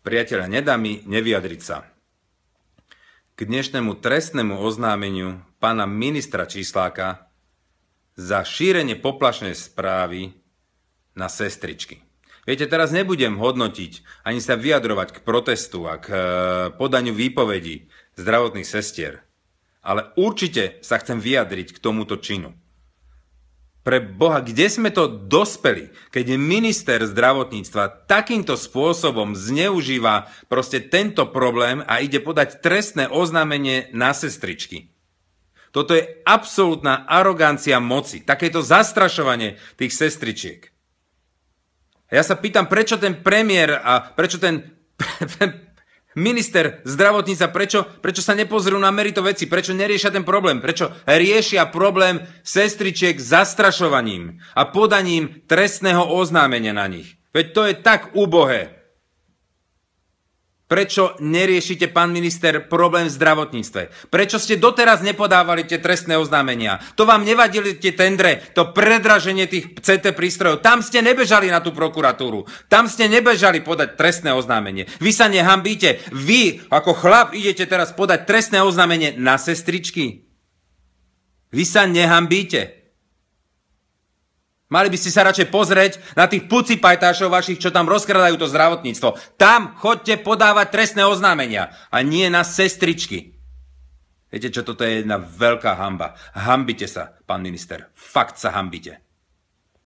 Priateľa, nedá mi nevyjadriť sa k dnešnému trestnému oznámeniu pána ministra Čísláka za šírenie poplašnej správy na sestričky. Viete, teraz nebudem hodnotiť ani sa vyjadrovať k protestu a k podaniu výpovedí zdravotných sestier, ale určite sa chcem vyjadriť k tomuto činu. Pre Boha, kde sme to dospeli, keď minister zdravotníctva takýmto spôsobom zneužíva proste tento problém a ide podať trestné oznámenie na sestričky? Toto je absolútna arogancia moci, takéto zastrašovanie tých sestričiek. A ja sa pýtam, prečo ten premiér a prečo ten minister zdravotníctva, prečo sa nepozrú na merito veci, prečo neriešia ten problém, prečo riešia problém sestričiek zastrašovaním a podaním trestného oznámenia na nich. Veď to je tak úbohé. Prečo neriešite, pán minister, problém v zdravotníctve? Prečo ste doteraz nepodávali tie trestné oznámenia? To vám nevadili tie tendre, to predraženie tých CT prístrojov. Tam ste nebežali na tú prokuratúru. Tam ste nebežali podať trestné oznámenie. Vy sa nehambíte. Vy, ako chlap, idete teraz podať trestné oznámenie na sestričky. Vy sa nehambíte. Mali by ste sa radšej pozrieť na tých pucipajtášov vašich, čo tam rozkradajú to zdravotníctvo. Tam chodte podávať trestné oznámenia a nie na sestričky. Viete čo, toto je jedna veľká hanba. Hambite sa, pán minister. Fakt sa hambite.